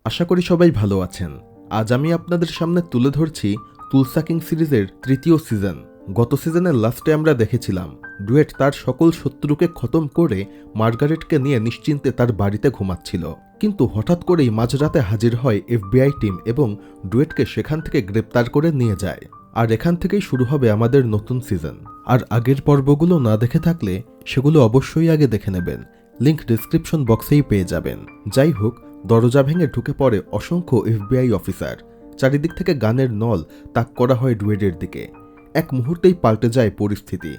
আশা করি সবাই ভালো আছেন। আজ আমি আপনাদের সামনে তুলে ধরছি তুলসা কিং সিরিজের তৃতীয় সিজন। গত সিজনের লাস্টে আমরা দেখেছিলাম ডুয়েট তার সকল শত্রুকে খতম করে মার্গারেটকে নিয়ে নিশ্চিন্তে তার বাড়িতে ঘুমাচ্ছিল, কিন্তু হঠাৎ করেই মাঝরাতে হাজির হয় FBI টিম এবং ডুয়েটকে সেখান থেকে গ্রেপ্তার করে নিয়ে যায়। আর এখান থেকেই শুরু হবে আমাদের নতুন সিজন। আর আগের পর্বগুলো না দেখে থাকলে সেগুলো অবশ্যই আগে দেখে নেবেন, লিংক ডিসক্রিপশন বক্সেই পেয়ে যাবেন। যাই হোক, দরজা ভেঙে ঢুকে পড়ে অসংখ্য FBI অফিসার। চারিদিক থেকে গানের নল তাক করা হয় ডুয়েটের দিকে। এক মুহূর্তেই পাল্টে যায় পরিস্থিতি।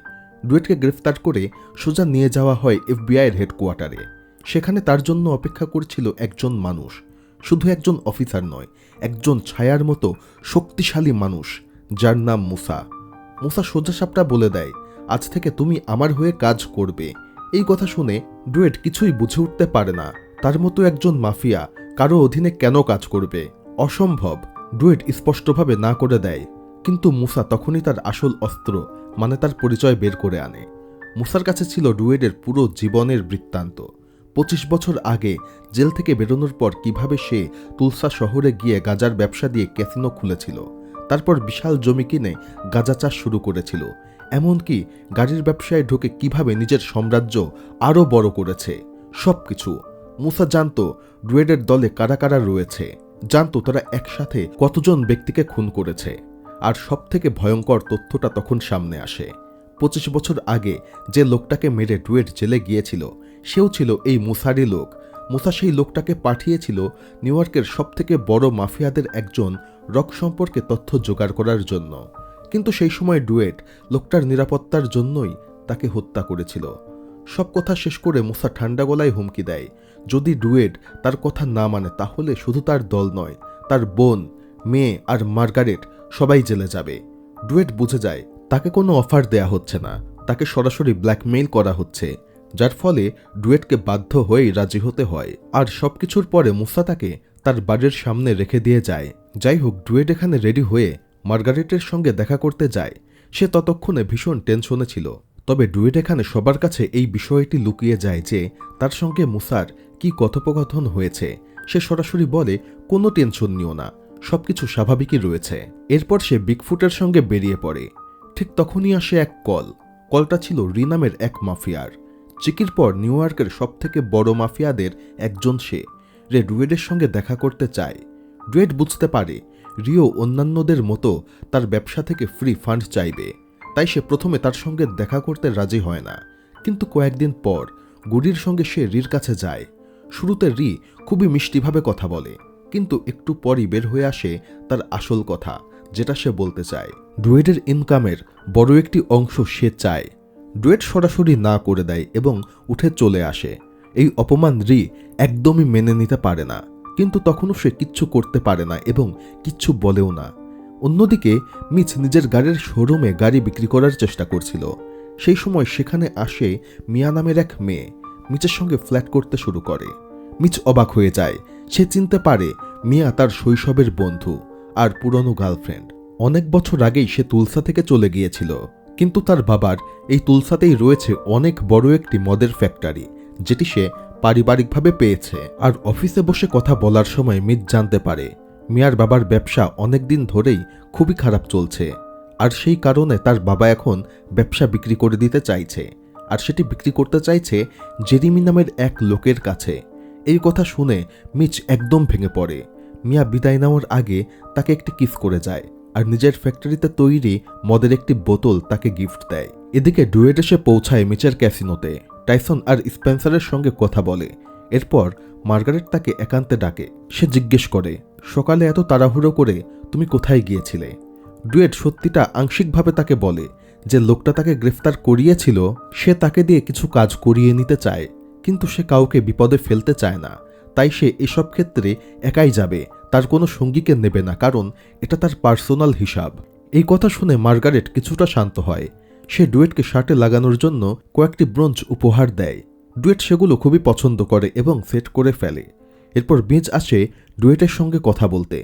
ডুয়েটকে গ্রেফতার করে সোজা নিয়ে যাওয়া হয় FBI-এর হেডকোয়ার্টারে। সেখানে তার জন্য অপেক্ষা করছিল একজন মানুষ, শুধু একজন অফিসার নয়, একজন ছায়ার মতো শক্তিশালী মানুষ, যার নাম মুসা। মুসা সোজাসাপটা বলে দেয়, আজ থেকে তুমি আমার হয়ে কাজ করবে। এই কথা শুনে ডুয়েট কিছুই বুঝে উঠতে পারে না। তার মতো একজন মাফিয়া কারো অধীনে কেন কাজ করবে? অসম্ভব। ডুয়েট স্পষ্টভাবে না করে দেয়, কিন্তু মুসা তখনই তার আসল অস্ত্র মানে তার পরিচয় বের করে আনে। মুসার কাছে ছিল ডুয়েটের পুরো জীবনের বৃত্তান্ত। 25 বছর আগে জেল থেকে বেরোনোর পর কিভাবে সে তুলসা শহরে গিয়ে গাঁজার ব্যবসা দিয়ে ক্যাসিনো খুলেছিল, তারপর বিশাল জমি কিনে গাঁজা চাষ শুরু করেছিল, এমনকি গাড়ির ব্যবসায় ঢুকে কিভাবে নিজের সাম্রাজ্য আরও বড় করেছে। সবকিছু মুসা জানতো। ডুয়েটের দলে কারা কারা রয়েছে, জানতো তারা একসাথে কতজন ব্যক্তিকে খুন করেছে। আর সবথেকে ভয়ঙ্কর তথ্যটা তখন সামনে আসে। 25 বছর আগে যে লোকটাকে মেরে ডুয়েট জেলে গিয়েছিল, সেও ছিল এই মুসারই লোক। মুসা সেই লোকটাকে পাঠিয়েছিল নিউ ইয়র্কের সবথেকে বড় মাফিয়াদের একজন রক সম্পর্কে তথ্য জোগাড় করার জন্য। কিন্তু সেই সময় ডুয়েট লোকটার নিরাপত্তার জন্যই তাকে হত্যা করেছিল। সব কথা শেষ করে মুসা ঠান্ডা গলায় হুমকি দেয়, যদি ডুয়েট তার কথা না মানে তাহলে শুধু তার দল নয়, তার বোন, মেয়ে আর মার্গারেট সবাই জেলে যাবে। ডুয়েট বুঝে যায় তাকে কোনো অফার দেয়া হচ্ছে না, তাকে সরাসরি ব্ল্যাকমেইল করা হচ্ছে, যার ফলে ডুয়েটকে বাধ্য হয়েই রাজি হতে হয়। আর সবকিছুর পরে মুসা তাকে তার বাড়ির সামনে রেখে দিয়ে যায়। যাই হোক, ডুয়েট এখানে রেডি হয়ে মার্গারেটের সঙ্গে দেখা করতে যায়। সে ততক্ষণে ভীষণ টেনশনে ছিল। তবে ডুয়েট এখানে সবার কাছে এই বিষয়টি লুকিয়ে যায় যে তার সঙ্গে মুসার কি কথোপকথন হয়েছে। সে সরাসরি বলে, কোনো টেনশন নিও না, সবকিছু স্বাভাবিকই রয়েছে। এরপর সে বিগফুটের সঙ্গে বেরিয়ে পড়ে। ঠিক তখনই আসে এক কলটা ছিল রি নামের এক মাফিয়ার। চিকির পর নিউ ইয়র্কের সবথেকে বড় মাফিয়াদের একজন সে। ডুয়েটের সঙ্গে দেখা করতে চায়। ডুয়েট বুঝতে পারে রিও অন্যান্যদের মতো তার ব্যবসা থেকে ফ্রি ফান্ড চাইবে, তাই সে প্রথমে তার সঙ্গে দেখা করতে রাজি হয় না। কিন্তু কয়েকদিন পর গুডির সঙ্গে সে রির কাছে যায়। শুরুতে রি খুবই মিষ্টিভাবে কথা বলে, কিন্তু একটু পরই বের হয়ে আসে তার আসল কথা, যেটা সে বলতে চায়। ডুয়েটের ইনকামের বড় একটি অংশ সে চায়। ডুয়েট সরাসরি না করে দেয় এবং উঠে চলে আসে। এই অপমান রি একদমই মেনে নিতে পারে না, কিন্তু তখনও সে কিচ্ছু করতে পারে না এবং কিচ্ছু বলেও না। অন্যদিকে মিচ নিজের গাড়ির শোরুমে গাড়ি বিক্রি করার চেষ্টা করছিল। সেই সময় সেখানে আসে মিয়া নামের এক মেয়ে। মিচের সঙ্গে ফ্ল্যাট করতে শুরু করে। মিচ অবাক হয়ে যায়। সে চিনতে পারে মিয়া তার শৈশবের বন্ধু আর পুরনো গার্লফ্রেন্ড। অনেক বছর আগেই সে তুলসা থেকে চলে গিয়েছিল, কিন্তু তার বাবার এই তুলসাতেই রয়েছে অনেক বড় একটি মদের ফ্যাক্টরি, যেটি সে পারিবারিকভাবে পেয়েছে। আর অফিসে বসে কথা বলার সময় মিচ জানতে পারে মিয়ার বাবার ব্যবসা অনেকদিন ধরেই খুবই খারাপ চলছে, আর সেই কারণে তার বাবা এখন ব্যবসা বিক্রি করে দিতে চাইছে। আর সেটি বিক্রি করতে চাইছে জেরিমি নামের এক লোকের কাছে। এই কথা শুনে মিচ একদম ভেঙে পড়ে। মিয়া বিদায় নেওয়ার আগে তাকে একটি কিস করে যায় আর নিজের ফ্যাক্টরিতে তৈরি মদের একটি বোতল তাকে গিফট দেয়। এদিকে ডুয়েট এসে পৌঁছায় মিচের ক্যাসিনোতে। টাইসন আর স্পেন্সারের সঙ্গে কথা বলে। এরপর মার্গারেট তাকে একান্তে ডাকে। সে জিজ্ঞেস করে, সকালে এত তাড়াহুড়ো করে তুমি কোথায় গিয়েছিলে? ডুয়েট সত্যিটা আংশিকভাবে তাকে বলে যে লোকটা তাকে গ্রেফতার করিয়েছিল সে তাকে দিয়ে কিছু কাজ করিয়ে নিতে চায়, কিন্তু সে কাউকে বিপদে ফেলতে চায় না। তাই সে এসব ক্ষেত্রে একাই যাবে, তার কোনো সঙ্গীকে নেবে না, কারণ এটা তার পার্সোনাল হিসাব। এই কথা শুনে মার্গারেট কিছুটা শান্ত হয়। সে ডুয়েটকে শার্টে লাগানোর জন্য কয়েকটি ব্রোঞ্জ উপহার দেয়। ডুয়েট সেগুলো খুবই পছন্দ করে এবং সেট করে ফেলে। এরপর মিচ আসে ডুয়েটের সঙ্গে কথা বলতে।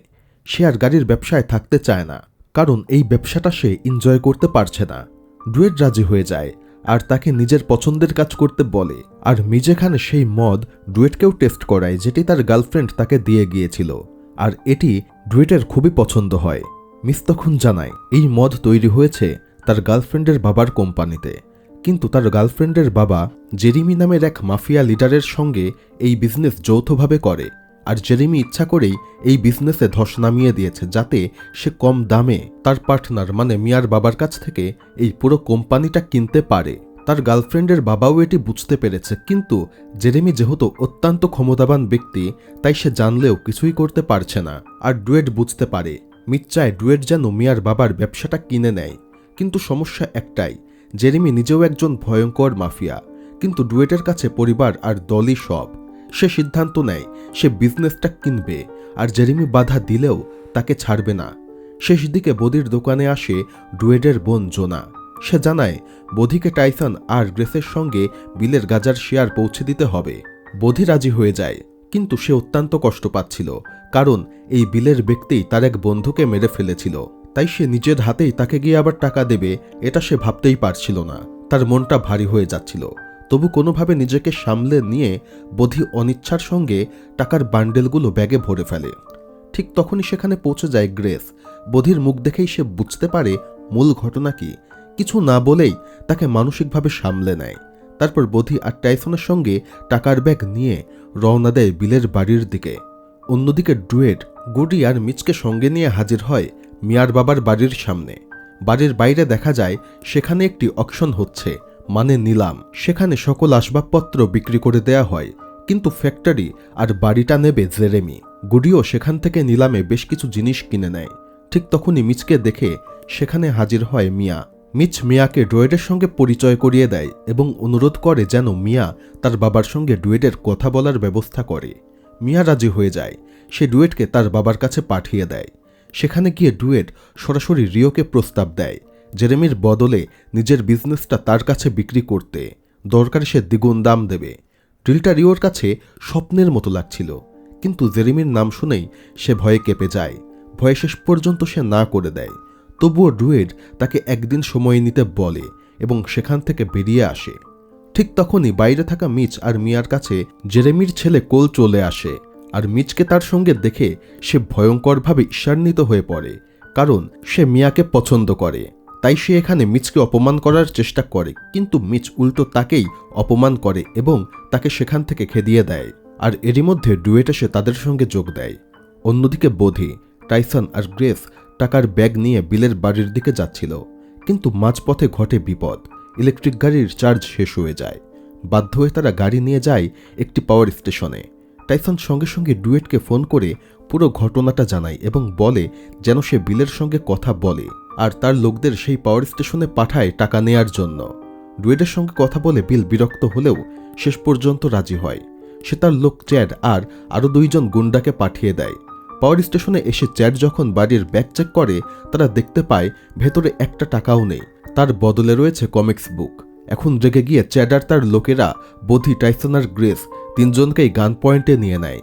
সে আর গাড়ির ব্যবসায় থাকতে চায় না, কারণ এই ব্যবসাটা সে এনজয় করতে পারছে না। ডুয়েট রাজি হয়ে যায় আর তাকে নিজের পছন্দের কাজ করতে বলে। আর মিজেখানে সেই মদ ডুয়েটকেও টেস্ট করায়, যেটি তার গার্লফ্রেন্ড তাকে দিয়ে গিয়েছিল। আর এটি ডুয়েটের খুবই পছন্দ হয়। মিস তখন জানায় এই মদ তৈরি হয়েছে তার গার্লফ্রেন্ডের বাবার কোম্পানিতে, কিন্তু তার গার্লফ্রেন্ডের বাবা জেরিমি নামের এক মাফিয়া লিডারের সঙ্গে এই বিজনেস যৌথভাবে করে। আর জেরিমি ইচ্ছা করেই এই বিজনেসে ধস নামিয়ে দিয়েছে, যাতে সে কম দামে তার পার্টনার মানে মিয়ার বাবার কাছ থেকে এই পুরো কোম্পানিটা কিনতে পারে। তার গার্লফ্রেন্ডের বাবাও এটি বুঝতে পেরেছে, কিন্তু জেরেমি যেহেতু অত্যন্ত ক্ষমতাবান ব্যক্তি, তাই সে জানলেও কিছুই করতে পারছে না। আর ডুয়েট বুঝতে পারে মিজ চায় ডুয়েট যেন মিয়ার বাবার ব্যবসাটা কিনে নেয়। কিন্তু সমস্যা একটাই, জেরেমি নিজেও একজন ভয়ঙ্কর মাফিয়া, কিন্তু ডুয়েটের কাছে পরিবার আর দলই সব। সে সিদ্ধান্ত নেয় সে বিজনেসটা কিনবে, আর জেরেমি বাধা দিলেও তাকে ছাড়বে না। শেষ দিকে বদির দোকানে আসে ডুয়েটের বোন জোনা। সে জানায় বধিকে টাইসন আর গ্রেসের সঙ্গে বিলের গাজার শেয়ার পৌঁছে দিতে হবে। বধি রাজি হয়ে যায়, কিন্তু সে অত্যন্ত কষ্ট পাচ্ছিল, কারণ এই বিলের ব্যক্তি তার এক বন্ধুকে মেরে ফেলেছিল। তাই সে নিজের হাতেই তাকে গিয়ে আবার টাকা দেবে, এটা সে ভাবতেই পারছিল না। তার মনটা ভারী হয়ে যাচ্ছিল। তবু কোনোভাবে নিজেকে সামলে নিয়ে বধি অনিচ্ছার সঙ্গে টাকার বান্ডেলগুলো ব্যাগে ভরে ফেলে। ঠিক তখনই সেখানে পৌঁছে যায় গ্রেস। বধির মুখ দেখেই সে বুঝতে পারে মূল ঘটনা কি। কিছু না বলেই তাকে মানসিকভাবে সামলে নেয়। তারপর বধি আর টাইসনের সঙ্গে টাকার ব্যাগ নিয়ে রওনা দেয় বিলের বাড়ির দিকে। অন্যদিকে ডুয়েট গুডি আর মিচকে সঙ্গে নিয়ে হাজির হয় মিয়ার বাবার বাড়ির সামনে। বাড়ির বাইরে দেখা যায় সেখানে একটি অকশন হচ্ছে, মানে নিলাম। সেখানে সকল আসবাবপত্র বিক্রি করে দেয়া হয়, কিন্তু ফ্যাক্টরি আর বাড়িটা নেবে জেরেমি। গুডিও সেখান থেকে নিলামে বেশ কিছু জিনিস কিনে নেয়। ঠিক তখনই মিচকে দেখে সেখানে হাজির হয় মিয়া। মিচ মিয়াকে ডুয়েটের সঙ্গে পরিচয় করিয়ে দেয় এবং অনুরোধ করে যেন মিয়া তার বাবার সঙ্গে ডুয়েটের কথা বলার ব্যবস্থা করে। মিয়া রাজি হয়ে যায়। সে ডুয়েটকে তার বাবার কাছে পাঠিয়ে দেয়। সেখানে গিয়ে ডুয়েট সরাসরি রিওকে প্রস্তাব দেয় জেরেমির বদলে নিজের বিজনেসটা তার কাছে বিক্রি করতে। দরকারে সে দ্বিগুণ দাম দেবে। ডিলটা রিওর কাছে স্বপ্নের মতো লাগছিল, কিন্তু জেরেমির নাম শুনেই সে ভয়ে কেঁপে যায়। ভয়ে শেষ পর্যন্ত সে না করে দেয়। তবুও ডুয়েট তাকে একদিন সময় নিতে বলে এবং সেখান থেকে বেরিয়ে আসে। ঠিক তখনই বাইরে থাকা মিচ আর মিয়ার কাছে জেরেমির ছেলে কোল চলে আসে। আর মিচকে তার সঙ্গে দেখে সে ভয়ঙ্করভাবে ঈর্ষান্বিত হয়ে পড়ে, কারণ সে মিয়াকে পছন্দ করে। তাই সে এখানে মিচকে অপমান করার চেষ্টা করে, কিন্তু মিচ উল্টো তাকেই অপমান করে এবং তাকে সেখান থেকে খেদিয়ে দেয়। আর এরই মধ্যে ডুয়েট এসে তাদের সঙ্গে যোগ দেয়। অন্যদিকে বধি, টাইসন আর গ্রেস টাকার ব্যাগ নিয়ে বিলের বাড়ির দিকে যাচ্ছিল, কিন্তু মাঝপথে ঘটে বিপদ। ইলেকট্রিক গাড়ির চার্জ শেষ হয়ে যায়। বাধ্য হয়ে তারা গাড়ি নিয়ে যায় একটি পাওয়ার স্টেশনে। টাইসন সঙ্গে সঙ্গে ডুয়েটকে ফোন করে পুরো ঘটনাটা জানায় এবং বলে যেন সে বিলের সঙ্গে কথা বলে আর তার লোকদের সেই পাওয়ার স্টেশনে পাঠায় টাকা নেয়ার জন্য। ডুয়েটের সঙ্গে কথা বলে বিল বিরক্ত হলেও শেষ পর্যন্ত রাজি হয়। সে তার লোক চ্যাড আর আরও 2 জন গুন্ডাকে পাঠিয়ে দেয়। পাওয়ার স্টেশনে এসে চ্যাড যখন বাড়ির ব্যাগ চেক করে, তারা দেখতে পায় ভেতরে একটা টাকাও নেই, তার বদলে রয়েছে কমিক্স বুক। এখন রেগে গিয়ে চ্যাড আর তার লোকেরা বধি, টাইসন আর গ্রেস 3 জনকেই গান পয়েন্টে নিয়ে নেয়।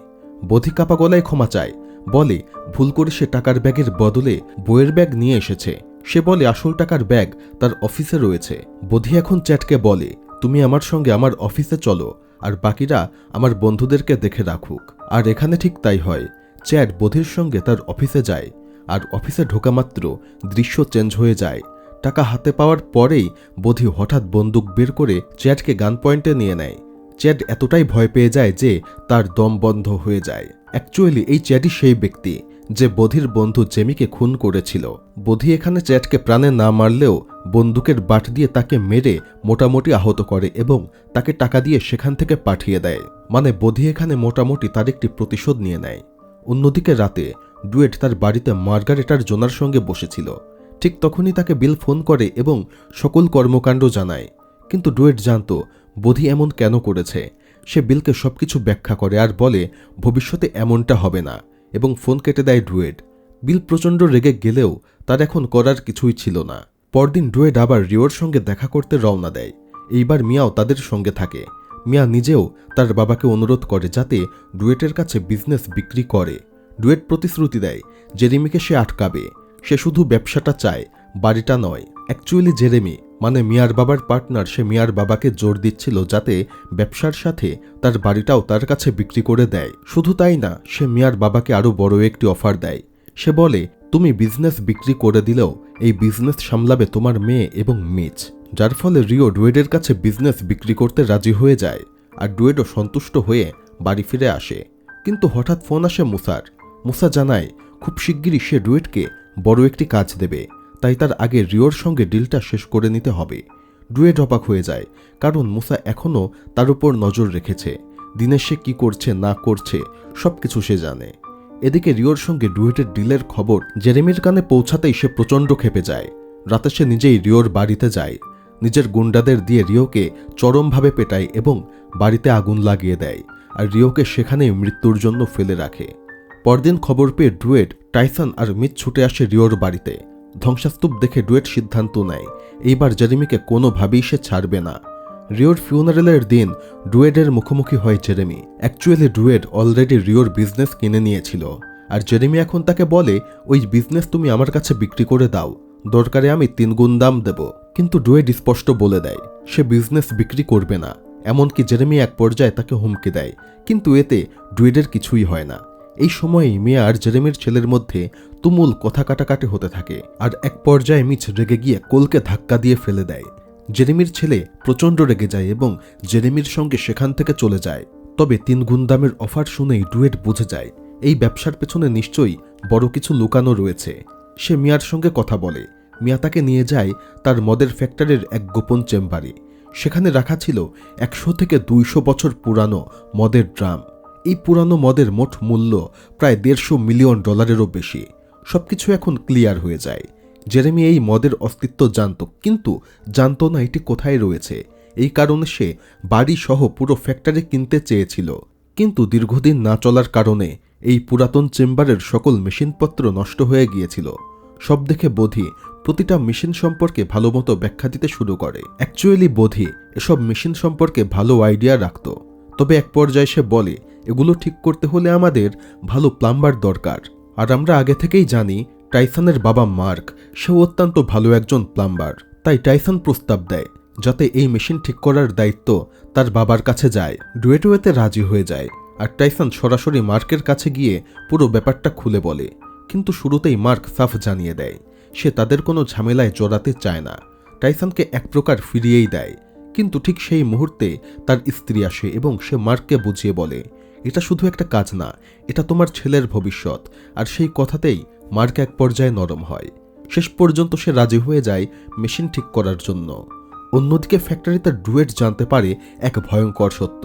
বধি কাপা গলায় ক্ষমা চায়, বলে ভুল করে সে টাকার ব্যাগের বদলে বইয়ের ব্যাগ নিয়ে এসেছে। সে বলে আসল টাকার ব্যাগ তার অফিসে রয়েছে। বধি এখন চ্যাডকে বলে তুমি আমার সঙ্গে আমার অফিসে চলো, আর বাকিরা আমার বন্ধুদেরকে দেখে রাখুক। আর এখানে ঠিক তাই হয়। চ্যাড বধির সঙ্গে তার অফিসে যায়, আর অফিসে ঢোকা মাত্র দৃশ্য চেঞ্জ হয়ে যায়। টাকা হাতে পাওয়ার পরেই বধি হঠাৎ বন্দুক বের করে চ্যাডকে গান পয়েন্টে নিয়ে নেয়। চ্যাড এতটাই ভয় পেয়ে যায় যে তার দম বন্ধ হয়ে যায়। অ্যাকচুয়ালি এই চ্যাডই সেই ব্যক্তি যে বধির বন্ধু জেমিকে খুন করেছিল। বধি এখানে চ্যাডকে প্রাণে না মারলেও বন্দুকের বাট দিয়ে তাকে মেরে মোটামুটি আহত করে এবং তাকে টাকা দিয়ে সেখান থেকে পাঠিয়ে দেয়। মানে বধি এখানে মোটামুটি তার একটি প্রতিশোধ নিয়ে নেয়। অন্যদিকে রাতে ডুয়েট তার বাড়িতে মার্গারেট আর জোনার সঙ্গে বসেছিল। ঠিক তখনই তাকে বিল ফোন করে এবং সকল কর্মকাণ্ড জানায়। কিন্তু ডুয়েট জানত বধি এমন কেন করেছে। সে বিলকে সবকিছু ব্যাখ্যা করে আর বলে ভবিষ্যতে এমনটা হবে না, এবং ফোন কেটে দেয় ডুয়েট। বিল প্রচণ্ড রেগে গেলেও তার এখন করার কিছুই ছিল না। পরদিন ডুয়েট আবার রিওর সঙ্গে দেখা করতে রওনা দেয়। এইবার মিয়াও তাদের সঙ্গে থাকে। মিয়া নিজেও তার বাবাকে অনুরোধ করে যাতে ডুয়েটের কাছে বিজনেস বিক্রি করে। ডুয়েট প্রতিশ্রুতি দেয় জেরেমিকে সে আটকাবে। সে শুধু ব্যবসাটা চায়, বাড়িটা নয়। অ্যাকচুয়ালি জেরেমি মানে মিয়ার বাবার পার্টনার সে মিয়ার বাবাকে জোর দিচ্ছিল যাতে ব্যবসার সাথে তার বাড়িটাও তার কাছে বিক্রি করে দেয়। শুধু তাই না, সে মিয়ার বাবাকে আরও বড় একটি অফার দেয়। সে বলে, তুমি বিজনেস বিক্রি করে দিলেও এই বিজনেস সামলাবে তোমার মেয়ে এবং মিচ। যার ফলে রিও ডুয়েডের কাছে বিজনেস বিক্রি করতে রাজি হয়ে যায়, আর ডুয়েডও সন্তুষ্ট হয়ে বাড়ি ফিরে আসে। কিন্তু হঠাৎ ফোন আসে মুসার। মুসা জানায় খুব শিগগিরই সে ডুয়েডকে বড় একটি কাজ দেবে, তাই তার আগে রিওর সঙ্গে ডিলটা শেষ করে নিতে হবে। ডুয়েড অবাক হয়ে যায়, কারণ মুসা এখনও তার উপর নজর রেখেছে। দিনে সে কি করছে না করছে সবকিছু সে জানে। এদিকে রিওর সঙ্গে ডুয়েটের ডিলের খবর জেরেমির কানে পৌঁছাতেই সে প্রচণ্ড ক্ষেপে যায়। রাতে সে নিজেই রিওর বাড়িতে যায়, নিজের গুন্ডাদের দিয়ে রিওকে চরমভাবে পেটায় এবং বাড়িতে আগুন লাগিয়ে দেয়, আর রিওকে সেখানেই মৃত্যুর জন্য ফেলে রাখে। পরদিন খবর পেয়ে ডুয়েট, টাইসন আর মিচ ছুটে আসে রিওর বাড়িতে। ধ্বংসাস্তূপ দেখে ডুয়েট সিদ্ধান্ত নেয় এইবার জেরেমিকে কোনোভাবেই সে ছাড়বে না। রিওর ফিউনারেলের দিন ডুয়েডের মুখোমুখি হয় জেরেমি। অ্যাকচুয়ালি ডুয়েড অলরেডি রিওর বিজনেস কিনে নিয়েছিল, আর জেরেমি এখন তাকে বলে, ওই বিজনেস তুমি আমার কাছে বিক্রি করে দাও, দরকারে আমি 3 গুণ দাম দেব। কিন্তু ডুয়েড স্পষ্ট বলে দেয় সে বিজনেস বিক্রি করবে না। এমনকি জেরেমি এক পর্যায়ে তাকে হুমকি দেয়, কিন্তু এতে ডুয়েডের কিছুই হয় না। এই সময়েই মিয়া আর জেরেমির ছেলের মধ্যে তুমুল কথা কাটাকাটি হতে থাকে, আর এক পর্যায়ে মিচ রেগে গিয়ে কোলকে ধাক্কা দিয়ে ফেলে দেয়। জেরেমির ছেলে প্রচণ্ড রেগে যায় এবং জেরেমির সঙ্গে সেখান থেকে চলে যায়। তবে 3 গুণ দামের অফার শুনেই ডুয়েট বুঝে যায় এই ব্যবসার পেছনে নিশ্চয়ই বড় কিছু লুকানো রয়েছে। সে মিয়ার সঙ্গে কথা বলে। মিয়া তাকে নিয়ে যায় তার মদের ফ্যাক্টরির এক গোপন চেম্বারে। সেখানে রাখা ছিল 100 থেকে 200 বছর পুরানো মদের ড্রাম। এই পুরানো মদের মোট মূল্য প্রায় $150 মিলিয়ন বেশি। সবকিছু এখন ক্লিয়ার হয়ে যায়। জেরেমি এই মদের অস্তিত্ব জানত, কিন্তু জানত না এটি কোথায় রয়েছে। এই কারণে সে বাড়ি সহ পুরো ফ্যাক্টরি কিনতে চেয়েছিল, কিন্তু দীর্ঘদিন না চলার কারণে এই পুরাতন চেম্বারের সকল মেশিনপত্র নষ্ট হয়ে গিয়েছিল। সব দেখে বোধি প্রতিটা মেশিন সম্পর্কে ভালোমতো ব্যাখ্যা দিতে শুরু করে। অ্যাকচুয়ালি বোধি এসব মেশিন সম্পর্কে ভালো আইডিয়া রাখত, তবে এক পর্যায়ে সে বলে, এগুলো ঠিক করতে হলে আমাদের ভালো প্লাম্বার দরকার। আর আমরা আগে থেকেই জানি টাইসনের বাবা মার্ক, সেও অত্যন্ত ভালো একজন প্লাম্বার। তাই টাইসন প্রস্তাব দেয় যাতে এই মেশিন ঠিক করার দায়িত্ব তার বাবার কাছে যায়। ডুয়েটও এতে রাজি হয়ে যায়, আর টাইসন সরাসরি মার্কের কাছে গিয়ে পুরো ব্যাপারটা খুলে বলে। কিন্তু শুরুতেই মার্ক সাফ জানিয়ে দেয় সে তাদের কোনো ঝামেলায় জড়াতে চায় না। টাইসনকে এক প্রকার ফিরিয়েই দেয়। কিন্তু ঠিক সেই মুহূর্তে তার স্ত্রী আসে এবং সে মার্ককে বুঝিয়ে বলে, এটা শুধু একটা কাজ না, এটা তোমার ছেলের ভবিষ্যৎ। আর সেই কথাতেই মার্ক এক পর্যায়ে নরম হয়। শেষ পর্যন্ত সে রাজি হয়ে যায় মেশিন ঠিক করার জন্য। অন্যদিকে ফ্যাক্টরিতে ডুয়েট জানতে পারে এক ভয়ঙ্কর সত্য।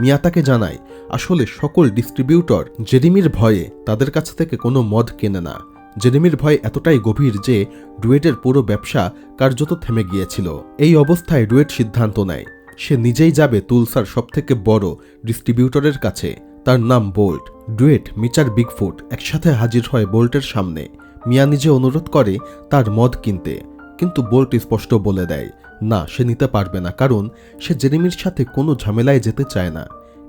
মিয়া তাকে জানায় আসলে সকল ডিস্ট্রিবিউটর জেরেমির ভয়ে তাদের কাছ থেকে কোনো মদ কেনে না। জেরেমির ভয় এতটাই গভীর যে ডুয়েটের পুরো ব্যবসা কার্যত থেমে গিয়েছিল। এই অবস্থায় ডুয়েট সিদ্ধান্ত নেয় সে নিজেই যাবে তুলসার সবথেকে বড় ডিস্ট্রিবিউটরের কাছে। তার নাম বোল্ট। ডুয়েট, মিচার বিগফুট একসাথে হাজির হয় বোল্টের সামনে। মিয়া নিজে অনুরোধ করে তার মদ কিনতে, কিন্তু বোল্ট স্পষ্ট বলে দেয় না, সে নিতে পারবে না, কারণ সে জেরেমির সাথে কোনো ঝামেলায় যেতে চায় না।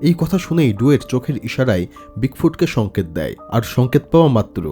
এই কথা শুনেই ডুয়েট চোখের ইশারায় বিগফুটকে সংকেত দেয়, আর সংকেত পাওয়া মাত্র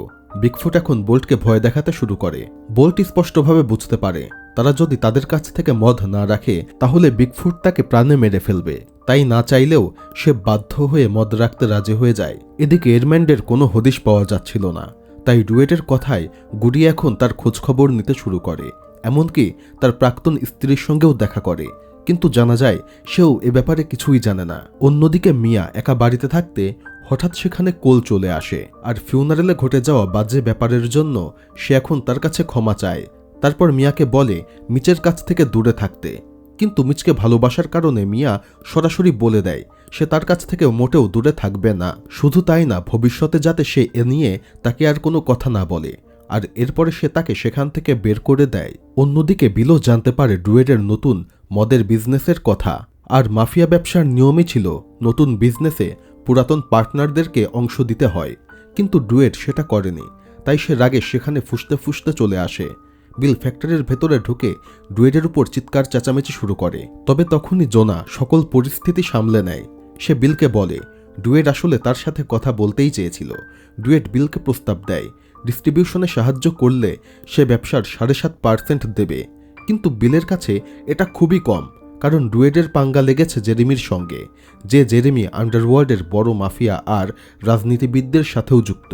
বিগফুট এখন বোল্টকে ভয় দেখাতে শুরু করে। বোল্ট স্পষ্টভাবে বুঝতে পারে তারা যদি তাদের কাছ থেকে মদ না রাখে তাহলে বিগফুট তাকে প্রাণে মেরে ফেলবে। তাই না চাইলেও সে বাধ্য হয়ে মদ রাখতে রাজি হয়ে যায়। এদিকে এরম্যান্ডের কোনো হদিশ পাওয়া যাচ্ছিল না, তাই ডুয়েটের কথায় গুডি এখন তার খোঁজখবর নিতে শুরু করে। এমনকি তার প্রাক্তন স্ত্রীর সঙ্গেও দেখা করে, কিন্তু জানা যায় সেও এ ব্যাপারে কিছুই জানে না। অন্যদিকে মিয়া একা বাড়িতে থাকতে হঠাৎ সেখানে কোল চলে আসে, আর ফিউনারেলে ঘটে যাওয়া বাজে ব্যাপারের জন্য সে এখন তার কাছে ক্ষমা চায়। তারপর মিয়াকে বলে মিচের কাছ থেকে দূরে থাকতে, কিন্তু মিচকে ভালোবাসার কারণে মিয়া সরাসরি বলে দেয় সে তার কাছ থেকে মোটেও দূরে থাকবে না। শুধু তাই না, ভবিষ্যতে যাতে সে এ নিয়ে তাকে আর কোনো কথা না বলে, আর এরপরে সে তাকে সেখান থেকে বের করে দেয়। অন্যদিকে বিলও জানতে পারে ডুয়েটের নতুন মদের বিজনেসের কথা, আর মাফিয়া ব্যবসার নিয়মই ছিল নতুন বিজনেসে পুরাতন পার্টনারদেরকে অংশ দিতে হয়, কিন্তু ডুয়েট সেটা করেনি। তাই সে রাগে সেখানে ফুঁসতে ফুঁসতে চলে আসে। বিল ফ্যাক্টরির ভেতরে ঢুকে ডুয়েটের উপর চিৎকার চেঁচামেচি শুরু করে। তবে তখনই জোনা সকল পরিস্থিতি সামলে নেয়। সে বিলকে বলে ডুয়েট আসলে তার সাথে কথা বলতেই চেয়েছিল। ডুয়েট বিলকে প্রস্তাব দেয় ডিস্ট্রিবিউশনে সাহায্য করলে সে ব্যবসার 7.5% দেবে, কিন্তু বিলের কাছে এটা খুবই কম, কারণ ডুয়েডের পাঙ্গা লেগেছে জেরেমির সঙ্গে, যে জেরেমি আন্ডারওয়ার্ল্ডের বড় মাফিয়া আর রাজনীতিবিদদের সাথেও যুক্ত।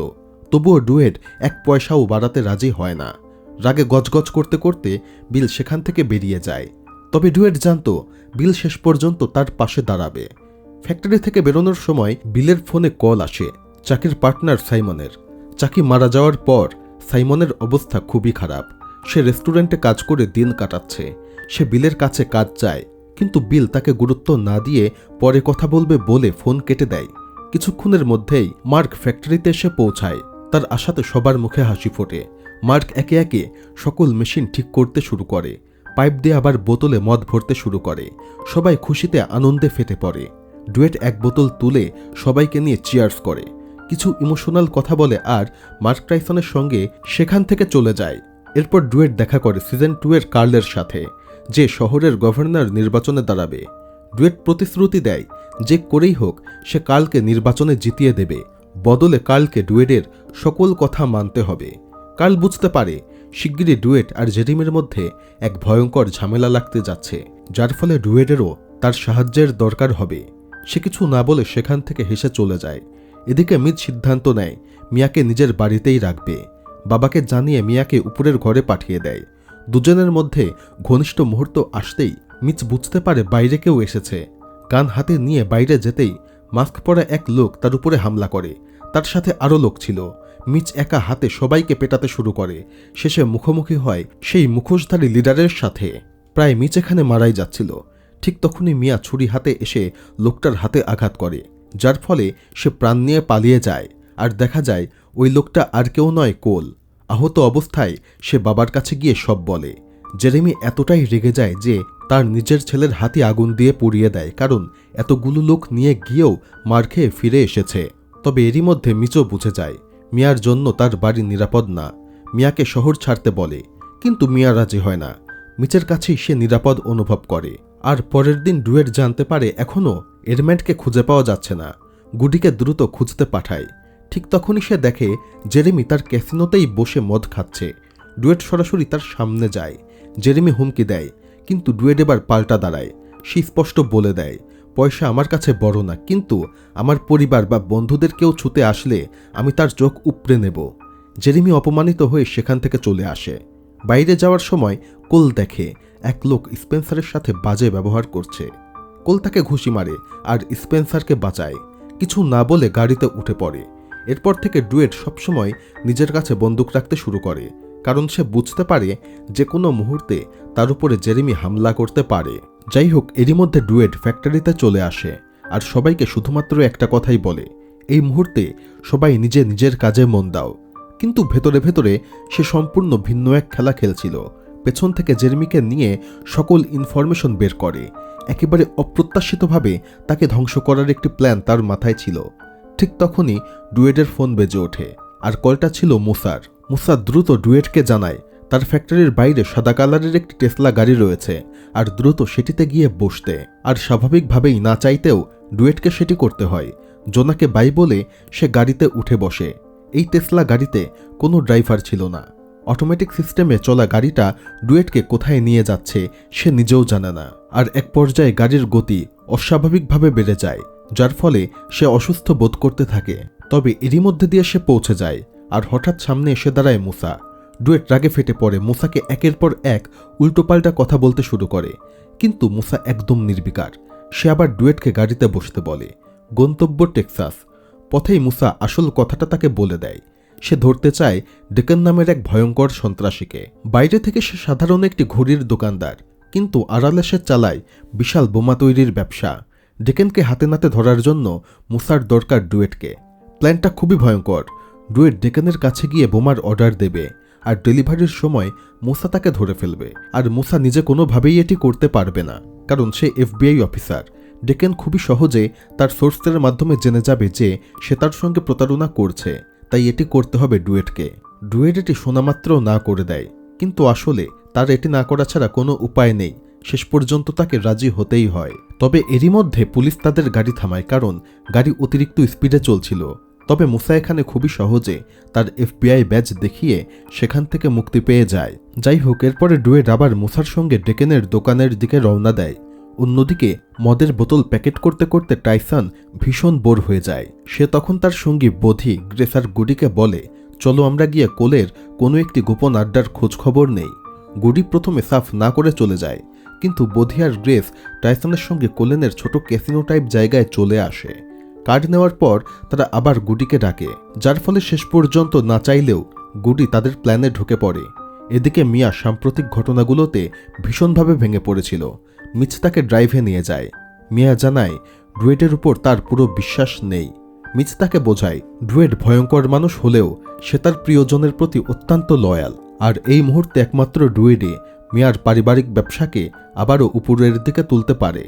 তবুও ডুয়েড এক পয়সাও বাড়াতে রাজি হয় না। রাগে গজগজ করতে করতে বিল সেখান থেকে বেরিয়ে যায়। তবে ডুয়েড জানত বিল শেষ পর্যন্ত তার পাশে দাঁড়াবে। ফ্যাক্টরি থেকে বেরোনোর সময় বিলের ফোনে কল আসে চাকির পার্টনার সাইমনের। চাকি মারা যাওয়ার পর সাইমনের অবস্থা খুবই খারাপ। সে রেস্টুরেন্টে কাজ করে দিন কাটাচ্ছে। সে বিলের কাছে কাজ চায়, কিন্তু বিল তাকে গুরুত্ব না দিয়ে পরে কথা বলবে বলে ফোন কেটে দেয়। কিছুক্ষণের মধ্যেই মার্ক ফ্যাক্টরিতে এসে পৌঁছায়। তার আশাতে সবার মুখে হাসি ফোটে। মার্ক একে একে সকল মেশিন ঠিক করতে শুরু করে, পাইপ দিয়ে আবার বোতলে মদ ভরতে শুরু করে। সবাই খুশিতে আনন্দে ফেটে পড়ে। ডুয়েট এক বোতল তুলে সবাইকে নিয়ে চিয়ার্স করে, কিছু ইমোশনাল কথা বলে আর মার্ক টাইসনের সঙ্গে সেখান থেকে চলে যায়। এরপর ডুয়েট দেখা করে সিজন 2 এর কার্লের সাথে, যে শহরের গভর্নর নির্বাচনে দাঁড়াবে। ডুয়েট প্রতিশ্রুতি দেয় যে করেই হোক সে কার্লকে নির্বাচনে জিতিয়ে দেবে, বদলে কার্লকে ডুয়েটের সকল কথা মানতে হবে। কার্ল বুঝতে পারে শিগগিরই ডুয়েট আর জেরেমির মধ্যে এক ভয়ঙ্কর ঝামেলা লাগতে যাচ্ছে, যার ফলে ডুয়েটেরও তার সাহায্যের দরকার হবে। সে কিছু না বলে সেখান থেকে হেসে চলে যায়। এদিকে মিচ সিদ্ধান্ত নেয় মিয়াকে নিজের বাড়িতেই রাখবে। বাবাকে জানিয়ে মিয়াকে উপরের ঘরে পাঠিয়ে দেয়। দুজনের মধ্যে ঘনিষ্ঠ মুহূর্ত আসতেই মিচ বুঝতে পারে বাইরে কেউ এসেছে। গান হাতে নিয়ে বাইরে যেতেই মাস্ক পরা এক লোক তার উপরে হামলা করে। তার সাথে আরও লোক ছিল। মিচ একা হাতে সবাইকে পেটাতে শুরু করে। শেষে মুখোমুখি হয় সেই মুখোশধারী লিডারের সাথে। প্রায় মিচ এখানে মারাই যাচ্ছিল। ঠিক তখনই মিয়া ছুরি হাতে এসে লোকটার হাতে আঘাত করে, যার ফলে সে প্রাণ নিয়ে পালিয়ে যায়। আর দেখা যায় ওই লোকটা আর কেউ নয়, কোল। আহত অবস্থায় সে বাবার কাছে গিয়ে সব বলে। জেরেমি এতটাই রেগে যায় যে তার নিজের ছেলের হাতে আগুন দিয়ে পুড়িয়ে দেয়, কারণ এতগুলো লোক নিয়ে গিয়েও মার খেয়ে ফিরে এসেছে। তবে এরই মধ্যে মিচও বুঝে যায় মিয়ার জন্য তার বাড়ি নিরাপদ না। মিয়াকে শহর ছাড়তে বলে, কিন্তু মিয়া রাজি হয় না। মিচের কাছেই সে নিরাপদ অনুভব করে। আর পরের দিন ডুয়েট জানতে পারে এখনও এডম্যান্ডকে খুঁজে পাওয়া যাচ্ছে না। গুডিকে দ্রুত খুঁজতে পাঠায়। ঠিক তখনই সে দেখে জেরেমি তার ক্যাসিনোতেই বসে মদ খাচ্ছে। ডুয়েট সরাসরি তার সামনে যায়। জেরেমি হুমকি দেয়, কিন্তু ডুয়েট এবার পাল্টা দাঁড়ায়। সে স্পষ্ট বলে দেয়, পয়সা আমার কাছে বড় না, কিন্তু আমার পরিবার বা বন্ধুদের কেউ ছুতে আসলে আমি তার চোখ উপড়ে নেব। জেরেমি অপমানিত হয়ে সেখান থেকে চলে আসে। বাইরে যাওয়ার সময় কোল দেখে এক লোক স্পেন্সারের সাথে বাজে ব্যবহার করছে। কোল তাকে ঘুষি মারে আর স্পেন্সারকে বাঁচায়। কিছু না বলে গাড়িতে উঠে পড়ে। এরপর থেকে ডুয়েট সবসময় নিজের কাছে বন্দুক রাখতে শুরু করে, কারণ সে বুঝতে পারে যে কোনো মুহূর্তে তার উপরে জেরেমি হামলা করতে পারে। যাই হোক, এরই মধ্যে ডুয়েট ফ্যাক্টরিতে চলে আসে আর সবাইকে শুধুমাত্র একটা কথাই বলে, এই মুহূর্তে সবাই নিজের কাজে মন দাও। কিন্তু ভেতরে ভেতরে সে সম্পূর্ণ ভিন্ন এক খেলা খেলছিল। পেছন থেকে জেরেমিকে নিয়ে সকল ইনফরমেশন বের করে। একেবারে অপ্রত্যাশিতভাবে তাকে ধ্বংস করার একটি প্ল্যান তার মাথায় ছিল। ঠিক তখনই ডুয়েটের ফোন বেজে ওঠে, আর কলটা ছিল মুসার। মুসা দ্রুত ডুয়েটকে জানায় তার ফ্যাক্টরির বাইরে সাদা কালারের একটি টেসলা গাড়ি রয়েছে, আর দ্রুত সেটিতে গিয়ে বসতে। আর স্বাভাবিকভাবেই না চাইতেও ডুয়েটকে সেটি করতে হয়। জোনাকে বাই বলে সে গাড়িতে উঠে বসে। এই টেসলা গাড়িতে কোনো ড্রাইভার ছিল না। অটোমেটিক সিস্টেমে চলা গাড়িটা ডুয়েটকে কোথায় নিয়ে যাচ্ছে সে নিজেও জানে না। আর এক পর্যায়ে গাড়ির গতি অস্বাভাবিকভাবে বেড়ে যায়, যার ফলে সে অসুস্থ বোধ করতে থাকে। তবে এরই মধ্যে দিয়ে সে পৌঁছে যায়, আর হঠাৎ সামনে এসে দাঁড়ায় মুসা। ডুয়েট রাগে ফেটে পড়ে মুসাকে একের পর এক উল্টোপাল্টা কথা বলতে শুরু করে, কিন্তু মুসা একদম নির্বিকার। সে আবার ডুয়েটকে গাড়িতে বসতে বলে। গন্তব্য টেক্সাস। পথেই মুসা আসল কথাটা তাকে বলে দেয়। সে ধরতে চায় ডেকন নামের এক ভয়ঙ্কর সন্ত্রাসীকে। বাইরে থেকে সে সাধারণ একটি ঘড়ির দোকানদার, কিন্তু আড়ালে সে চালায় বিশাল বোমা তৈরির ব্যবসা। ডেকেনকে হাতে নাতে ধরার জন্য মুসার দরকার ডুয়েটকে। প্ল্যানটা খুবই ভয়ঙ্কর। ডুয়েট ডেকেনের কাছে গিয়ে বোমার অর্ডার দেবে, আর ডেলিভারির সময় মুসা তাকে ধরে ফেলবে। আর মুসা নিজে কোনোভাবেই এটি করতে পারবে না, কারণ সে FBI অফিসার। ডেকেন খুবই সহজে তার সোর্সের মাধ্যমে জেনে যাবে যে সে তার সঙ্গে প্রতারণা করছে, তাই এটি করতে হবে ডুয়েটকে। ডুয়েট এটি শোনামাত্র না করে দেয়, কিন্তু আসলে তার এটি না করা ছাড়া কোনো উপায় নেই। শেষ পর্যন্ত তাকে রাজি হতেই হয়। তবে এরই মধ্যে পুলিশ তাদের গাড়ি থামায়, কারণ গাড়ি অতিরিক্ত স্পিডে চলছিল। তবে মুসা এখানে খুবই সহজে তার FBI ব্যাজ দেখিয়ে সেখান থেকে মুক্তি পেয়ে যায়। যাই হোক, এরপরে ডুয়েট আবার মুসার সঙ্গে ডেকেনের দোকানের দিকে রওনা দেয়। অন্যদিকে মদের বোতল প্যাকেট করতে করতে টাইসন ভীষণ বোর হয়ে যায়। সে তখন তার সঙ্গী বধি, গ্রেস আর গুডিকে বলে, চলো আমরা গিয়ে কোলের কোনো একটি গোপন আড্ডার খোঁজখবর নেই। গুডি প্রথমে সাফ না করে চলে যায়, কিন্তু বধি আর গ্রেস টাইসনের সঙ্গে কোলেনের ছোট ক্যাসিনো টাইপ জায়গায় চলে আসে। কার্ড নেওয়ার পর তারা আবার গুডিকে ডাকে, যার ফলে শেষ পর্যন্ত না চাইলেও গুডি তাদের প্ল্যানে ঢুকে পড়ে। এদিকে মিয়া সাম্প্রতিক ঘটনাগুলোতে ভীষণভাবে ভেঙে পড়েছিল। মিচ তাকে ড্রাইভে নিয়ে যায়। মিয়া জানায় ডুয়েটের উপর তার পুরো বিশ্বাস নেই। মিচ তাকে বোঝায় ডুয়েট ভয়ঙ্কর মানুষ হলেও সে তার প্রিয়জনের প্রতি অত্যন্ত লয়াল, আর এই মুহূর্তে একমাত্র ডুয়েটে মিয়ার পারিবারিক ব্যবসাকে আবারও উপরের দিকে তুলতে পারে।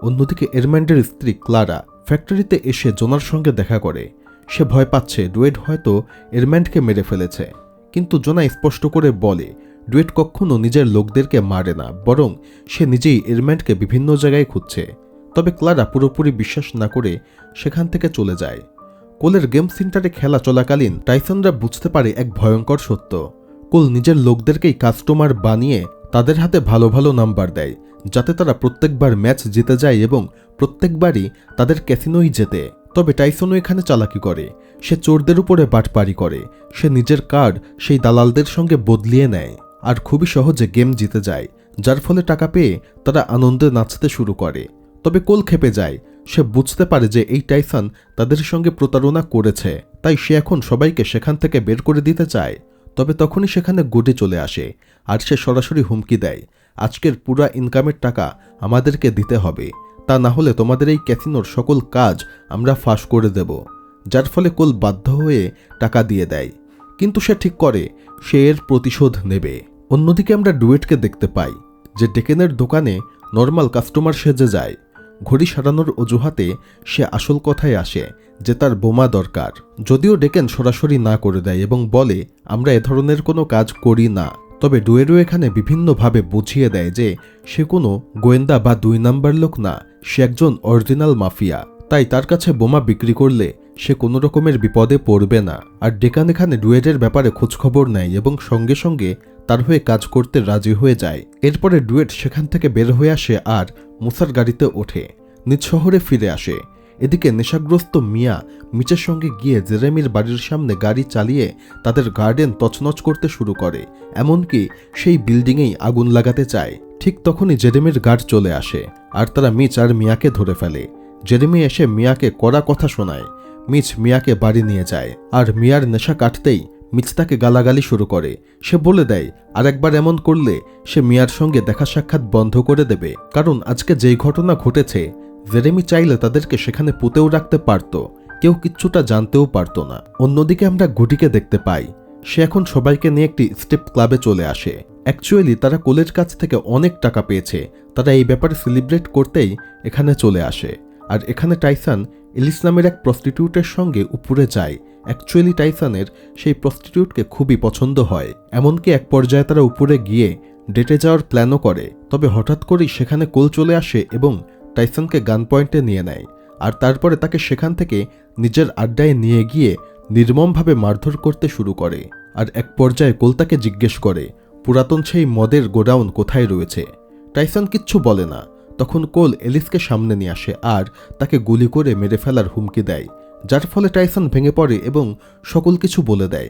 অন্যদিকে এরম্যান্ডের স্ত্রী ক্লারা ফ্যাক্টরিতে এসে জোনার সঙ্গে দেখা করে। সে ভয় পাচ্ছে ডুয়েট হয়তো এরম্যান্ডকে মেরে ফেলেছে, কিন্তু জোনা স্পষ্ট করে বলে ডুয়েট কখনো নিজের লোকদেরকে মারে না, বরং সে নিজেই এরম্যান্ডকে বিভিন্ন জায়গায় খুঁজছে। তবে ক্লারা পুরোপুরি বিশ্বাস না করে সেখান থেকে চলে যায়। কোলের গেম সেন্টারে খেলা চলাকালীন টাইসনরা বুঝতে পারে এক ভয়ঙ্কর সত্য। কোল নিজের লোকদেরকেই কাস্টমার বানিয়ে তাদের হাতে ভালো ভালো নাম্বার দেয়, যাতে তারা প্রত্যেকবার ম্যাচ জিতে যায় এবং প্রত্যেকবারই তাদের ক্যাসিনোই জেতে। তবে টাইসনও এখানে চালাকি করে। সে চোরদের উপরে বাটপারি করে। সে নিজের কার্ড সেই দালালদের সঙ্গে বদলিয়ে নেয় আর খুবই সহজে গেম জিতে যায়, যার ফলে টাকা পেয়ে তারা আনন্দে নাচতে শুরু করে। তবে কোল খেপে যায়। সে বুঝতে পারে যে এই টাইসন তাদের সঙ্গে প্রতারণা করেছে, তাই সে এখন সবাইকে সেখান থেকে বের করে দিতে চায়। তবে তখনই সেখানে গুডি চলে আসে আর সে সরাসরি হুমকি দেয়, আজকের পুরা ইনকামের টাকা আমাদেরকে দিতে হবে, তা না হলে তোমাদের এই ক্যাসিনোর সকল কাজ আমরা ফাঁস করে দেব। যার ফলে কোল বাধ্য হয়ে টাকা দিয়ে দেয়, কিন্তু সে ঠিক করে সে এর প্রতিশোধ নেবে। অন্যদিকে আমরা ডুয়েটকে দেখতে পাই যে ডেকেনের দোকানে নর্মাল কাস্টমার সেজে যায়। ঘড়ি সারানোর অজুহাতে সে আসল কথায় আসে যে তার বোমা দরকার, যদিও ডেকেন সরাসরি না করে দেয় এবং বলে আমরা এ ধরনের কোনো কাজ করি না। তবে ডুয়েরো এখানে বিভিন্নভাবে বুঝিয়ে দেয় যে সে কোনো গোয়েন্দা বা 2 নাম্বার লোক না, সে একজন অরিজিনাল মাফিয়া। তাই তার কাছে বোমা বিক্রি করলে সে কোনো রকমের বিপদে পড়বে না। আর ডেকান এখানে ডুয়েটের ব্যাপারে খোঁজখবর নেয় এবং সঙ্গে সঙ্গে তার হয়ে কাজ করতে রাজি হয়ে যায়। এরপরে ডুয়েট সেখান থেকে বের হয়ে আসে আর মুসার গাড়িতে ওঠে নিজ শহরে ফিরে আসে। এদিকে নেশাগ্রস্ত মিয়া মিচের সঙ্গে গিয়ে জেরেমির বাড়ির সামনে গাড়ি চালিয়ে তাদের গার্ডেন তছনছ করতে শুরু করে, এমনকি সেই বিল্ডিংয়েই আগুন লাগাতে চায়। ঠিক তখনই জেরেমির গার্ড চলে আসে আর তারা মিচ আর মিয়াকে ধরে ফেলে। জেরেমি এসে মিয়াকে কড়া কথা শোনায়। মিচ মিয়াকে বাড়ি নিয়ে যায় আর মিয়ার নেশা কাটতেই মিচ তাকে গালাগালি শুরু করে। সে বলে দেয় আর একবার এমন করলে সে মিয়ার সঙ্গে দেখা সাক্ষাৎ বন্ধ করে দেবে, কারণ আজকে যেই ঘটনা ঘটেছে জেরেমি চাইলে তাদেরকে সেখানে পুঁতেও রাখতে পারত, কেউ কিচ্ছুটা জানতেও পারত না। অন্যদিকে আমরা গুডিকে দেখতে পাই। সে এখন সবাইকে নিয়ে একটি স্টেপ ক্লাবে চলে আসে। অ্যাকচুয়ালি তারা কোলের কাছ থেকে অনেক টাকা পেয়েছে, তারা এই ব্যাপারে সেলিব্রেট করতেই এখানে চলে আসে। আর এখানে টাইসন এলিস নামের এক প্রস্টিটিউটের সঙ্গে উপরে যায়। অ্যাকচুয়ালি টাইসনের সেই প্রস্টিটিউটকে খুবই পছন্দ হয়, এমনকি এক পর্যায়ে তারা উপরে গিয়ে ডেটে যাওয়ার প্ল্যানও করে। তবে হঠাৎ করেই সেখানে কোল চলে আসে এবং টাইসনকে গান পয়েন্টে নিয়ে নেয় আর তারপরে তাকে সেখান থেকে নিজের আড্ডায় নিয়ে গিয়ে নির্মমভাবে মারধর করতে শুরু করে। আর এক পর্যায়ে কোল তাকে জিজ্ঞেস করে পুরাতন সেই মদের গোডাউন কোথায় রয়েছে। টাইসন কিচ্ছু বলে না। তখন কোল এলিসকে সামনে নিয়ে আসে আর তাকে গুলি করে মেরে ফেলার হুমকি দেয়, যার ফলে টাইসন ভেঙে পড়ে এবং সকল কিছু বলে দেয়।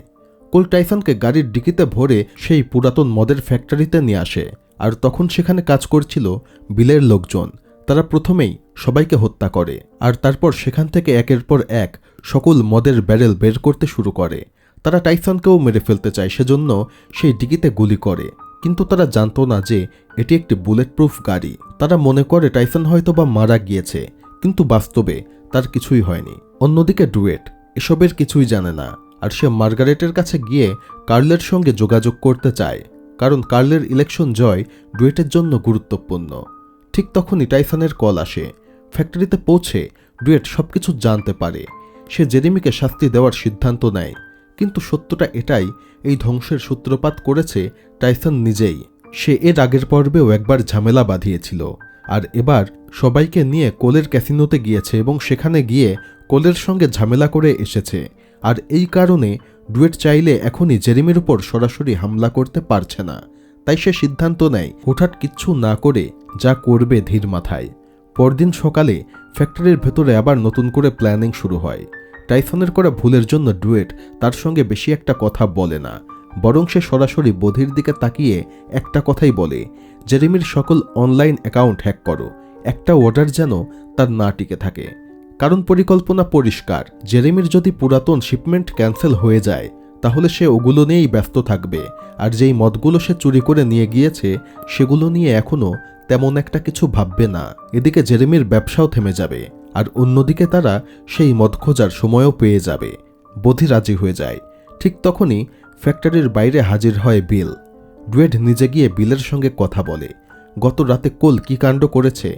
কোল টাইসনকে গাড়ির ডিকিতে ভরে সেই পুরাতন মদের ফ্যাক্টরিতে নিয়ে আসে আর তখন সেখানে কাজ করছিল বিলের লোকজন। তারা প্রথমেই সবাইকে হত্যা করে আর তারপর সেখান থেকে একের পর এক সকল মদের ব্যারেল বের করতে শুরু করে। তারা টাইসনকেও মেরে ফেলতে চায়, সেজন্য সেই ডিকিতে গুলি করে, কিন্তু তারা জানতো না যে এটি একটি বুলেট প্রুফ গাড়ি। তারা মনে করে টাইসন হয়তো বা মারা গিয়েছে, কিন্তু বাস্তবে তার কিছুই হয়নি। অন্যদিকে ডুয়েট এসবের কিছুই জানে না আর সে মার্গারেটের কাছে গিয়ে কার্লের সঙ্গে যোগাযোগ করতে চায়, কারণ কার্লের ইলেকশন জয় ডুয়েটের জন্য গুরুত্বপূর্ণ। ঠিক তখনই টাইসনের কল আসে। ফ্যাক্টরিতে পৌঁছে ডুয়েট সবকিছু জানতে পারে। সে জেরেমিকে শাস্তি দেওয়ার সিদ্ধান্ত নেয়, কিন্তু সত্যটা এটাই, এই ধ্বংসের সূত্রপাত করেছে টাইসন নিজেই। সে এর আগের পর্বেও একবার ঝামেলা বাঁধিয়েছিল আর এবার সবাইকে নিয়ে কোলের ক্যাসিনোতে গিয়েছে এবং সেখানে গিয়ে কোলের সঙ্গে ঝামেলা করে এসেছে, আর এই কারণে ডুয়েট চাইলে এখনই জেরেমির উপর সরাসরি হামলা করতে পারছে না। তাই সে সিদ্ধান্ত নেয় হুটহাট কিচ্ছু না করে যা করবে ধীর মাথায়। পরদিন সকালে ফ্যাক্টরির ভেতরে আবার নতুন করে প্ল্যানিং শুরু হয়। টাইসনের করা ভুলের জন্য ডুয়েট তার সঙ্গে বেশি একটা কথা বলে না, বরং সে সরাসরি বধির দিকে তাকিয়ে একটা কথাই বলে, জেরেমির সকল অনলাইন অ্যাকাউন্ট হ্যাক করো, একটা অর্ডার যেন তার না টিকে থাকে। কারণ পরিকল্পনা পরিষ্কার, জেরেমির যদি পুরাতন শিপমেন্ট ক্যান্সেল হয়ে যায় তাহলে সে ওগুলো নিয়েই ব্যস্ত থাকবে, আর যেই মদগুলো সে চুরি করে নিয়ে গিয়েছে সেগুলো নিয়ে এখনও তেমন একটা কিছু ভাববে না। এদিকে জেরেমির ব্যবসাও থেমে যাবে, আর অন্যদিকে তারা সেই মদ খোঁজার সময়ও পেয়ে যাবে। বধি রাজি হয়ে যায়। ঠিক তখনই ফ্যাক্টরির বাইরে হাজির হয় বিল। ডুয়েট নিজে গিয়ে বিলের সঙ্গে কথা বলে, গত রাতে কোল কী কাণ্ড করেছে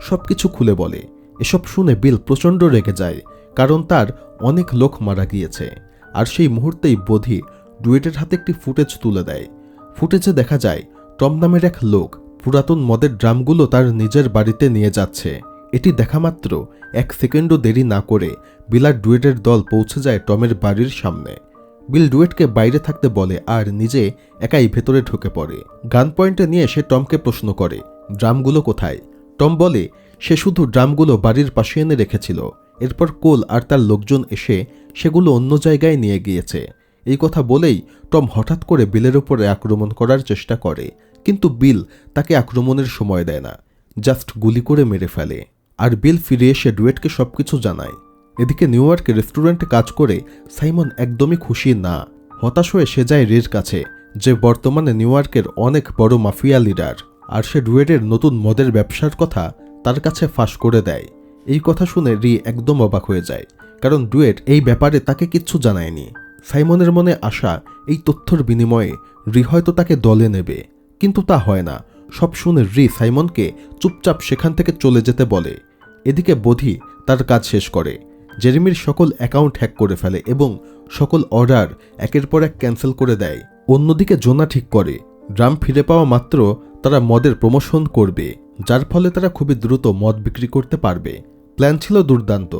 সব কিছু খুলে বলে। এসব শুনে বিল প্রচণ্ড রেগে যায়, কারণ তার অনেক লোক মারা গিয়েছে। আর সেই মুহূর্তেই বধি ডুয়েটের হাতে একটি ফুটেজ তুলে দেয়। ফুটেজে দেখা যায় টম নামের এক লোক পুরাতন মদের ড্রামগুলো তার নিজের বাড়িতে নিয়ে যাচ্ছে। এটি দেখা মাত্র 1 সেকেন্ডও দেরি না করে বিল আর ডুয়েটের দল পৌঁছে যায় টমের বাড়ির সামনে। বিল ডুয়েটকে বাইরে থাকতে বলে আর নিজে একাই ভেতরে ঢুকে পড়ে। গান পয়েন্টে নিয়ে সে টমকে প্রশ্ন করে, ড্রামগুলো কোথায়? টম বলে সে শুধু ড্রামগুলো বাড়ির পাশে এনে রেখেছিল, এরপর কোল আর তার লোকজন এসে সেগুলো অন্য জায়গায় নিয়ে গিয়েছে। এই কথা বলেই টম হঠাৎ করে বিলের উপরে আক্রমণ করার চেষ্টা করে, কিন্তু বিল তাকে আক্রমণের সময় দেয় না, জাস্ট গুলি করে মেরে ফেলে। আর বিল ফিরে এসে ডুয়েটকে সবকিছু জানায়। এদিকে নিউ ইয়র্কে রেস্টুরেন্টে কাজ করে সাইমন একদমই খুশি না। হতাশ হয়ে সে যায় রির কাছে, যে বর্তমানে নিউ ইয়র্কের অনেক বড় মাফিয়া লিডার, আর সে ডুয়েটের নতুন মদের ব্যবসার কথা তার কাছে ফাঁস করে দেয়। এই কথা শুনে রি একদম অবাক হয়ে যায়, কারণ ডুয়েট এই ব্যাপারে তাকে কিচ্ছু জানায়নি। সাইমনের মনে আশা এই তথ্যর বিনিময়ে রি হয়তো তাকে দলে নেবে, কিন্তু তা হয় না। সব শুনে রি সাইমনকে চুপচাপ সেখান থেকে চলে যেতে বলে। এদিকে বধি তার কাজ শেষ করে, জেরেমির সকল অ্যাকাউন্ট হ্যাক করে ফেলে এবং সকল অর্ডার একের পর এক ক্যান্সেল করে দেয়। অন্যদিকে জোনা ঠিক করে ড্রাম ফিরে পাওয়া মাত্র তারা মদের প্রমোশন করবে, যার ফলে তারা খুবই দ্রুত মদ বিক্রি করতে পারবে। প্ল্যান ছিল দুর্দান্ত,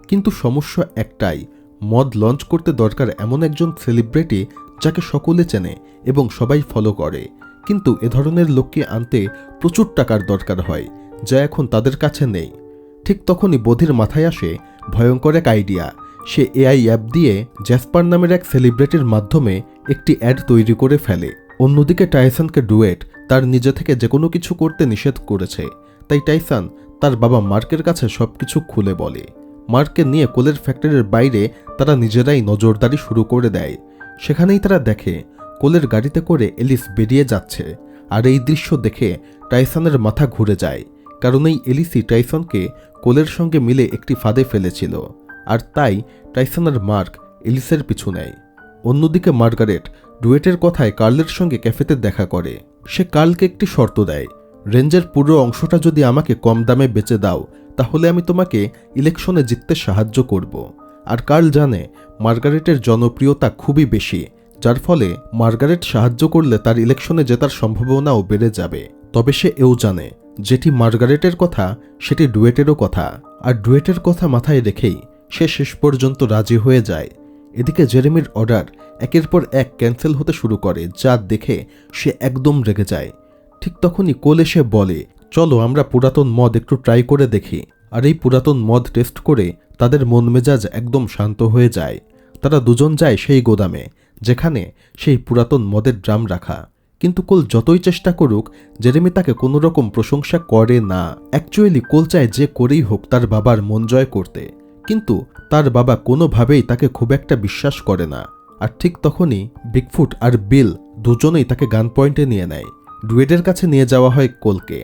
কিন্তু সমস্যা একটাই, মদ লঞ্চ করতে দরকার এমন একজন সেলিব্রিটি যাকে সকলে চেনে এবং সবাই ফলো করে। কিন্তু এ ধরনের লোককে আনতে প্রচুর টাকার দরকার হয়, যা এখন তাদের কাছে নেই। ঠিক তখনই বধির মাথায় আসে ভয়ঙ্কর এক আইডিয়া। সে এআই অ্যাপ দিয়ে জ্যাসপার নামের এক সেলিব্রিটির মাধ্যমে একটি অ্যাড তৈরি করে ফেলে। অন্যদিকে টাইসনকে ডুয়েট তার নিজে থেকে যে কোনো কিছু করতে নিষেধ করেছে, তাই টাইসন তার বাবা মার্কের কাছে সবকিছু খুলে বলে। মার্ককে নিয়ে কোলের ফ্যাক্টরির বাইরে তারা নিজেরাই নজরদারি শুরু করে দেয়। সেখানেই তারা দেখে কোলের গাড়িতে করে এলিস বেরিয়ে যাচ্ছে, আর এই দৃশ্য দেখে টাইসনের মাথা ঘুরে যায়, কারণ এই এলিসই টাইসনকে কোলের সঙ্গে মিলে একটি ফাঁদে ফেলেছিল, আর তাই টাইসন আর মার্ক এলিসের পিছু নেয়। অন্যদিকে মার্গারেট ডুয়েটের কথায় কার্লের সঙ্গে ক্যাফেতে দেখা করে। সে কার্লকে একটি শর্ত দেয়, রেঞ্জের পুরো অংশটা যদি আমাকে কম দামে বেচে দাও তাহলে আমি তোমাকে ইলেকশনে জিততে সাহায্য করব। আর কার্ল জানে মার্গারেটের জনপ্রিয়তা খুবই বেশি, যার ফলে মার্গারেট সাহায্য করলে তার ইলেকশনে জেতার সম্ভাবনাও বেড়ে যাবে। তবে সে এও জানে যেটি মার্গারেটের কথা সেটি ডুয়েটেরও কথা, আর ডুয়েটের কথা মাথায় রেখেই সে শেষ পর্যন্ত রাজি হয়ে যায়। এদিকে জেরেমির অর্ডার একের পর এক ক্যান্সেল হতে শুরু করে, যা দেখে সে একদম রেগে যায়। ঠিক তখনই কোল এসে বলে, চলো আমরা পুরাতন মদ একটু ট্রাই করে দেখি। আর এই পুরাতন মদ টেস্ট করে তাদের মন মেজাজ একদম শান্ত হয়ে যায়। তারা দুজন যায় সেই গোদামে যেখানে সেই পুরাতন মদের ড্রাম রাখা, কিন্তু কোল যতই চেষ্টা করুক জেরেমি তাকে কোনো রকম প্রশংসা করে না। অ্যাকচুয়ালি কোল চায় যে করেই হোক তার বাবার মন জয় করতে, কিন্তু তার বাবা কোনোভাবেই তাকে খুব একটা বিশ্বাস করে না। আর ঠিক তখনই বিগফুট আর বিল দুজনেই তাকে গান পয়েন্টে নিয়ে নেয়। ডুয়েটের কাছে নিয়ে যাওয়া হয় কোলকে।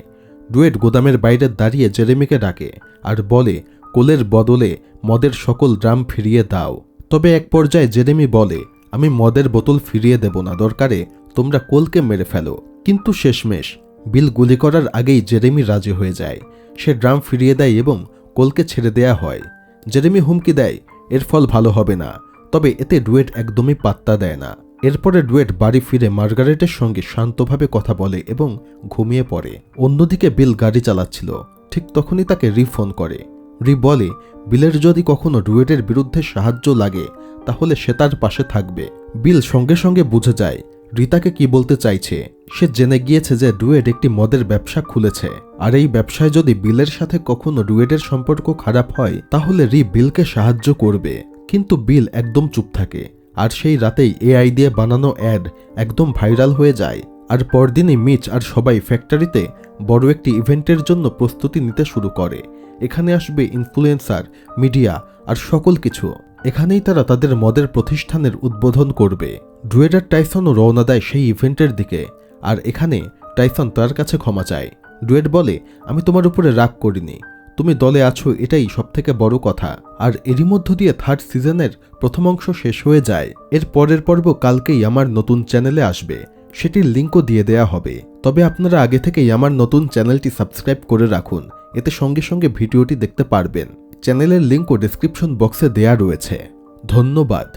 ডুয়েট গোদামের বাইরে দাঁড়িয়ে জেরেমিকে ডাকে আর বলে, কোলের বদলে মদের সকল ড্রাম ফিরিয়ে দাও। তবে এক পর্যায়ে জেরেমি বলে, আমি মদের বোতল ফিরিয়ে দেব না, দরকারে তোমরা কোলকে মেরে ফেলো। কিন্তু শেষমেশ বিল গুলি করার আগেই জেরেমি রাজি হয়ে যায়। সে ড্রাম ফিরিয়ে দেয় এবং কোলকে ছেড়ে দেয়া হয়। জেরেমি হুমকি দেয় এর ফল ভালো হবে না, তবে এতে ডুয়েট একদমই পাত্তা দেয় না। এরপরে ডুয়েট বাড়ি ফিরে মার্গারেটের সঙ্গে শান্তভাবে কথা বলে এবং ঘুমিয়ে পড়ে। অন্যদিকে বিল গাড়ি চালাচ্ছিল। ঠিক তখনই তাকে রি ফোন করে। রি বলে বিলের যদি কখনো ড্রুয়েডের বিরুদ্ধে সাহায্য লাগে তাহলে সে তার পাশে থাকবে। বিল সঙ্গে সঙ্গে বুঝে যায় রি তাকে কি বলতে চাইছে। সে জেনে গিয়েছে যে ড্রুয়েড একটি মদের ব্যবসা খুলেছে, আর এই ব্যবসায় যদি বিলের সাথে কখনো ড্রুয়েডের সম্পর্ক খারাপ হয় তাহলে রি বিলকে সাহায্য করবে। কিন্তু বিল একদম চুপ থাকে, আর সেই রাতেই এআই দিয়ে বানানো অ্যাড একদম ভাইরাল হয়ে যায়। আর পরদিনই মিচ আর সবাই ফ্যাক্টরিতে বড় একটি ইভেন্টের জন্য প্রস্তুতি নিতে শুরু করে। এখানে আসবে ইনফ্লুয়েন্সার, মিডিয়া আর সকল কিছু। এখানেই তারা তাদের মদের প্রতিষ্ঠানের উদ্বোধন করবে। ড্রুয়েড আর টাইসনও রওনা দেয় সেই ইভেন্টের দিকে, আর এখানে টাইসন তার কাছে ক্ষমা চায়। ড্রুয়েড বলে, আমি তোমার উপরে রাগ করিনি, তুমি দলে আছো এটাই সবথেকে বড় কথা। আর এরই মধ্য দিয়ে 3rd সিজনের প্রথম অংশ শেষ হয়ে যায়। এর পরের পর্ব কালকেই আমার নতুন চ্যানেলে আসবে, সেটির লিঙ্কও দিয়ে দেয়া হবে। তবে আপনারা আগে থেকেই আমার নতুন চ্যানেলটি সাবস্ক্রাইব করে রাখুন, এতে সঙ্গে সঙ্গে ভিডিওটি দেখতে পারবেন। চ্যানেলের লিঙ্কও ডেসক্রিপশন বক্সে দেয়া রয়েছে। ধন্যবাদ।